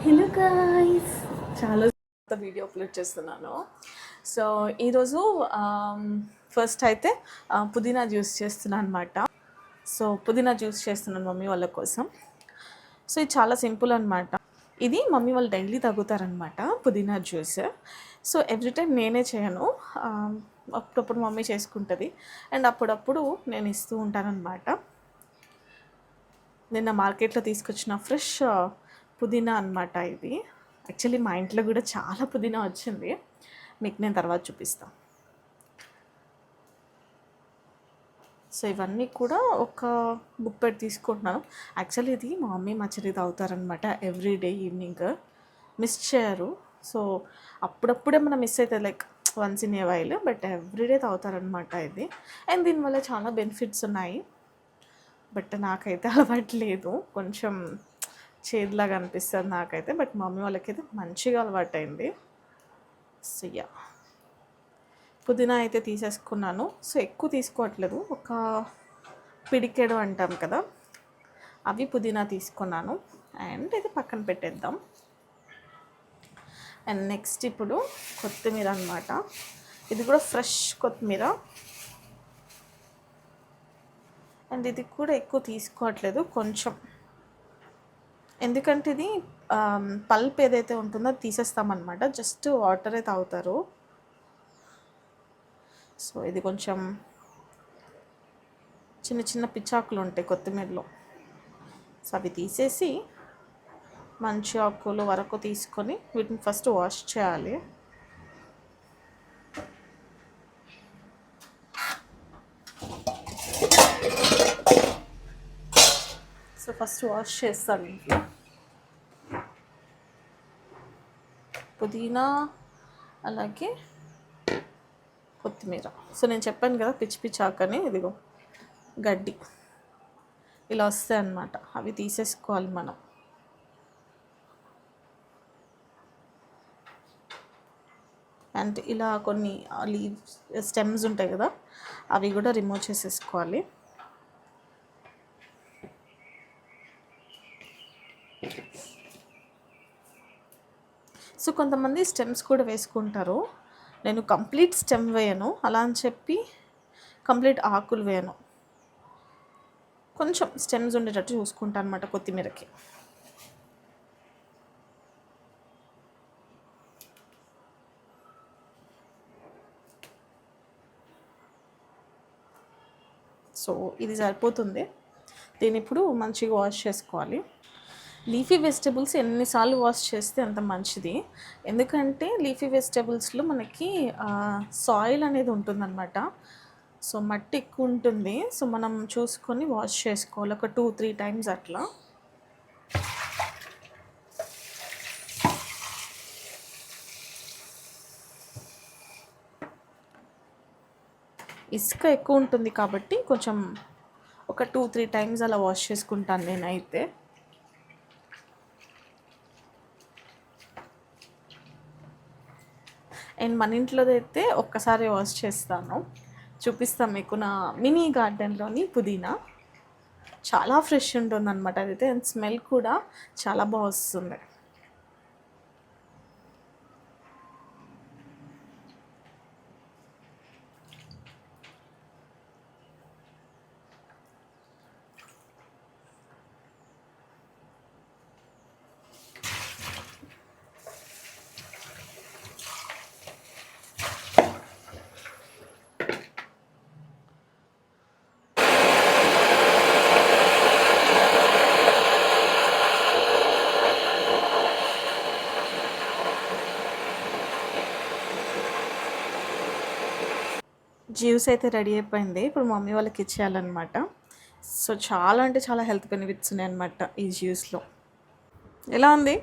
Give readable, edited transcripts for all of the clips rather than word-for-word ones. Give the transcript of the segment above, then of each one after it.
Hello guys, చాలా video upload చేస్తున్నాను. So ఈరోజు ఫస్ట్ అయితే పుదీనా జ్యూస్ చేస్తున్నాను అనమాట. సో పుదీనా జ్యూస్ చేస్తున్నాను మమ్మీ వాళ్ళ కోసం. సో ఇది చాలా సింపుల్ అనమాట. ఇది మమ్మీ వాళ్ళు డైలీ తాగుతారనమాట పుదీనా జ్యూస్. సో ఎవ్రీ టైం నేనే చేయను, అప్పుడప్పుడు మమ్మీ చేసుకుంటుంది అండ్ అప్పుడప్పుడు నేను ఇస్తూ ఉంటానన్నమాట. నిన్న మార్కెట్లో తీసుకొచ్చిన ఫ్రెష్ పుదీనా అనమాట ఇది. యాక్చువల్లీ మా ఇంట్లో కూడా చాలా పుదీనా వచ్చింది, మీకు నేను తర్వాత చూపిస్తాను. సో ఇవన్నీ కూడా ఒక బుక్ పెట్టి తీసుకుంటున్నాను. యాక్చువల్లీ ఇది మా మమ్మీ మా చెల్లి తాగుతారనమాట ఎవ్రీడే ఈవినింగ్, మిస్ చేయరు. సో అప్పుడప్పుడే మనం మిస్ అవుతుంది, like once in a while, but everyday తాగుతారనమాట ఇది. అండ్ దీనివల్ల చాలా బెనిఫిట్స్ ఉన్నాయి, బట్ నాకైతే అలవాటు లేదు, కొంచెం చేదులాగా అనిపిస్తుంది నాకైతే. బట్ మమ్మీ వాళ్ళకైతే మంచిగా అలవాటైంది. సో యా, పుదీనా అయితే తీసేసుకున్నాను. సో ఎక్కువ తీసుకోవట్లేదు, ఒక పిడికెడు అంటాం కదా, అవి పుదీనా తీసుకున్నాను. అండ్ ఇది పక్కన పెట్టేద్దాం. అండ్ నెక్స్ట్ ఇప్పుడు కొత్తిమీర అనమాట. ఇది కూడా ఫ్రెష్ కొత్తిమీర. అండ్ ఇది కూడా ఎక్కువ తీసుకోవట్లేదు, కొంచెం, ఎందుకంటే ఇది పల్ప్ ఏదైతే ఉంటుందో అది తీసేస్తామన్నమాట, జస్ట్ వాటరే తాగుతారు. సో ఇది కొంచెం చిన్న చిన్న పిచ్చాకులు ఉంటాయి కొత్తిమీరలో, సో అవి తీసేసి మంచి ఆకులు వరకు తీసుకొని వీటిని ఫస్ట్ వాష్ చేయాలి. సో ఫస్ట్ వాష్ చేస్తాను ఇంట్లో పుదీనా అలాగే కొత్తిమీర. సో నేను చెప్పాను కదా పిచ్చి పిచ్చి ఆకని, ఇదిగో గడ్డి ఇలా వస్తాయి అన్నమాట, అవి తీసేసుకోవాలి మనం. అండ్ ఇలా కొన్ని లీవ్స్ స్టెమ్స్ ఉంటాయి కదా, అవి కూడా రిమూవ్ చేసేసుకోవాలి. సో కొంతమంది స్టెమ్స్ కూడా వేసుకుంటారు, నేను కంప్లీట్ స్టెమ్ వేయను, అలా అని చెప్పి కంప్లీట్ ఆకులు వేయను, కొంచెం స్టెమ్స్ ఉండేటట్టు చూసుకుంటాను అనమాట కొత్తిమీరకి. సో ఇది సరిపోతుంది. దీన్ని ఇప్పుడు మంచిగా వాష్ చేసుకోవాలి. లీఫీ వెజిటబుల్స్ ఎన్నిసార్లు వాష్ చేస్తే అంత మంచిది, ఎందుకంటే లీఫీ వెజిటబుల్స్లో మనకి సాయిల్ అనేది ఉంటుందన్నమాట. సో మట్టి ఎక్కువ ఉంటుంది, సో మనం చూసుకొని వాష్ చేసుకోవాలి ఒక 2-3 టైమ్స్ అట్లా. ఇసుక ఎక్కువ ఉంటుంది కాబట్టి కొంచెం ఒక 2-3 టైమ్స్ అలా వాష్ చేసుకుంటాను నేనైతే. అండ్ మన ఇంట్లోదైతే ఒక్కసారి వాష్ చేస్తాను, చూపిస్తాను మీకు నా మినీ గార్డెన్లోని పుదీనా. చాలా ఫ్రెష్ ఉంటుంది అనమాట అదైతే, అండ్ స్మెల్ కూడా చాలా బాగా వస్తుంది. జ్యూస్ అయితే రెడీ అయిపోయింది, ఇప్పుడు మమ్మీ వాళ్ళకి ఇచ్చేయాలన్నమాట. సో చాలా అంటే చాలా హెల్త్ బెనిఫిట్స్ ఉన్నాయి అన్నమాట ఈ జ్యూస్లో. ఎలా ఉంది?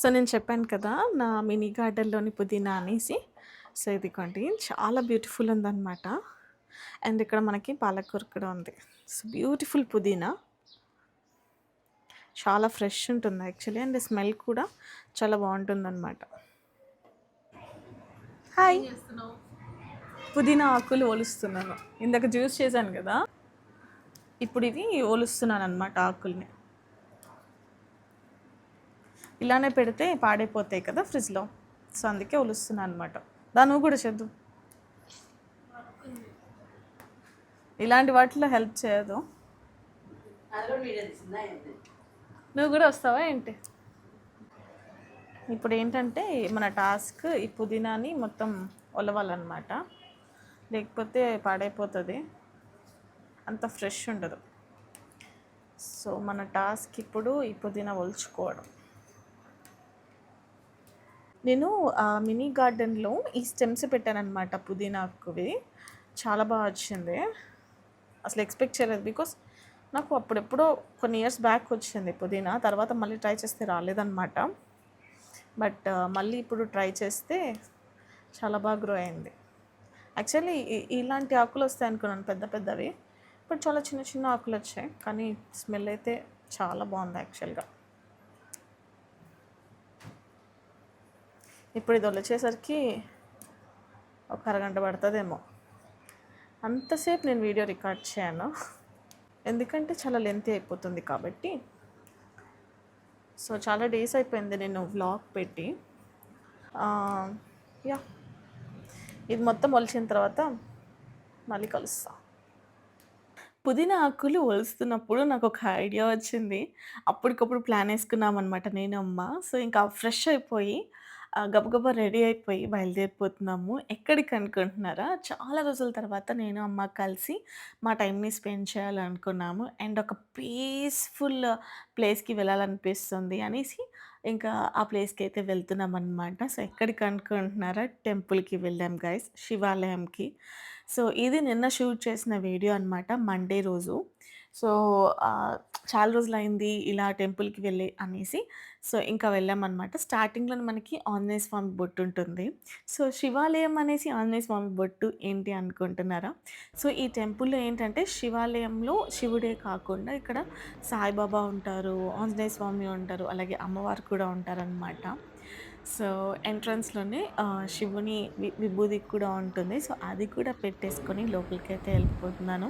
సో నేను చెప్పాను కదా నా మినీ గార్డెన్లోని పుదీనా అనేసి. సో ఇదిగోండి, చాలా బ్యూటిఫుల్ ఉందన్నమాట. అండ్ ఇక్కడ మనకి పాలకూర కూడా ఉంది. సో బ్యూటిఫుల్ పుదీనా, చాలా ఫ్రెష్ ఉంటుంది యాక్చువల్లీ, అండ్ స్మెల్ కూడా చాలా బాగుంటుందన్నమాట. హాయ్, పుదీనా ఆకులు ఒలుస్తున్నాను, ఇందాక జ్యూస్ చేశాను కదా. ఇప్పుడు ఇవి ఒలుస్తున్నానమాట ఆకుల్ని. ఇలానే పెడితే పాడైపోతాయి కదా ఫ్రిడ్జ్‌లో. సో, అందుకే ఒలుస్తున్నాను అనమాట. నువ్వు కూడా చేద్దు. ఇలాంటి వాటిలో హెల్ప్ చేయదు. నువ్వు కూడా వస్తావా ఏంటి? ఇప్పుడు ఏంటంటే మన టాస్క్ ఈ పుదీనాని మొత్తం ఒలవాలన్నమాట. లేకపోతే పాడైపోతుంది, అంత ఫ్రెష్ ఉండదు. సో మన టాస్క్ ఇప్పుడు ఈ పుదీనా ఒలుచుకోవడం. నేను మినీ గార్డెన్లో ఈ స్టెమ్స్ పెట్టానన్నమాట పుదీనాకువి. చాలా బాగా వచ్చింది. అసలు ఎక్స్పెక్ట్ చేయలేదు, బికాస్ నాకు అప్పుడెప్పుడో కొన్ని ఇయర్స్ బ్యాక్ వచ్చింది పుదీనా. తర్వాత మళ్ళీ ట్రై చేస్తే రాలేదన్నమాట. బట్ మళ్ళీ ఇప్పుడు ట్రై చేస్తే చాలా బాగా గ్రో అయింది. యాక్చువల్లీ ఇలాంటి ఆకులు వస్తాయి అనుకున్నాను, పెద్ద పెద్దవి. ఇప్పుడు చాలా చిన్న చిన్న ఆకులు వచ్చాయి, కానీ స్మెల్ అయితే చాలా బాగుంది యాక్చువల్గా. ఇప్పుడు ఇది వచ్చేసరికి ఒక అరగంట పడుతుందేమో. అంతసేపు నేను వీడియో రికార్డ్ చేయను, ఎందుకంటే చాలా లెంతీ అయిపోతుంది కాబట్టి. సో చాలా డేస్ అయిపోయింది నేను వ్లాగ్ పెట్టి. యా, ఇది మొత్తం ఒలిచిన తర్వాత మళ్ళీ కలుస్తా. పుదీనా ఆకులు ఒలుస్తున్నప్పుడు నాకు ఒక ఐడియా వచ్చింది. అప్పటికప్పుడు ప్లాన్ వేసుకున్నాం అనమాట నేను, అమ్మ. సో ఇంకా ఫ్రెష్ అయిపోయి గబగబా రెడీ అయిపోయి బయలుదేరిపోతున్నాము. ఎక్కడికి అనుకుంటున్నారా? చాలా రోజుల తర్వాత నేను, అమ్మ కలిసి మా టైంని స్పెండ్ చేయాలనుకున్నాము. అండ్ ఒక పీస్‌ఫుల్ ప్లేస్‌కి వెళ్ళాలనిపిస్తుంది అనేసి ఇంకా ఆ ప్లేస్‌కి అయితే వెళ్తున్నామనమాట. సో ఎక్కడికి అనుకుంటున్నారా? టెంపుల్‌కి వెళ్ళాం గైస్, శివాలయంకి. సో ఇది నిన్న షూట్ చేసిన వీడియో అనమాట, మండే రోజు. సో చాలా రోజులైంది ఇలా టెంపుల్‌కి వెళ్ళి అనేసి, సో ఇంకా వెళ్ళామనమాట. స్టార్టింగ్‌లోనే మనకి ఆంజనేయ స్వామి బొట్టు ఉంటుంది. సో శివాలయం అనేసి ఆంజనేయ స్వామి బొట్టు ఏంటి అనుకుంటున్నారా? సో ఈ టెంపుల్‌లో ఏంటంటే శివాలయంలో శివుడే కాకుండా ఇక్కడ సాయిబాబా ఉంటారు, ఆంజనేయ స్వామి ఉంటారు, అలాగే అమ్మవారు కూడా ఉంటారనమాట. సో ఎంట్రన్స్‌లోనే శివుని విభూది కూడా ఉంటుంది. సో అది కూడా పెట్టేసుకొని లోపలికైతే వెళ్ళిపోతున్నాను.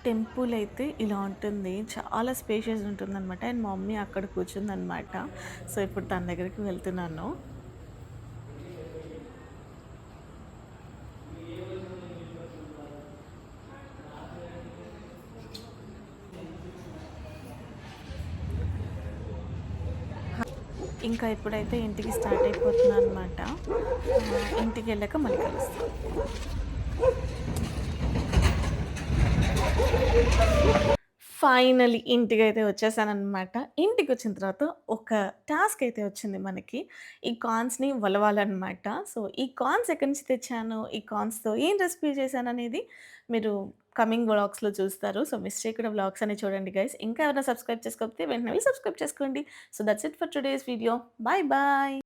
టెంపుల్ అయితే ఇలా ఉంటుంది, చాలా స్పేషియస్ ఉంటుందన్నమాట. అండ్ మా మమ్మీ అక్కడ కూర్చుందనమాట. సో ఇప్పుడు తన దగ్గరికి వెళ్తున్నాను. ఇంకా ఇప్పుడైతే ఇంటికి స్టార్ట్ అయిపోతున్నాను అనమాట. ఇంటికి వెళ్ళాక మళ్ళీ కలుస్తాను. ఫైనలీ ఇంటికైతే వచ్చేసాననమాట. ఇంటికొచ్చిన తర్వాత ఒక టాస్క్ అయితే వచ్చింది మనకి. ఈ కార్న్స్‌ని వలవాలనమాట. సో, ఈ కార్న్స్ ఎక్కడి నుంచి తెచ్చాను, ఈ కార్న్స్‌తో ఏం రెసిపీ చేశాననేది మీరు కమింగ్ వ్లాగ్స్‌లో చూస్తారు. సో, మిస్ చేయకుండా వ్లాగ్స్ అన్ని చూడండి గైస్. ఇంకా ఎవరైనా సబ్స్క్రైబ్ చేసుకోకపోతే వెంటనే వెళ్లి సబ్స్క్రైబ్ చేసుకోండి. So, that's it for today's video. Bye bye.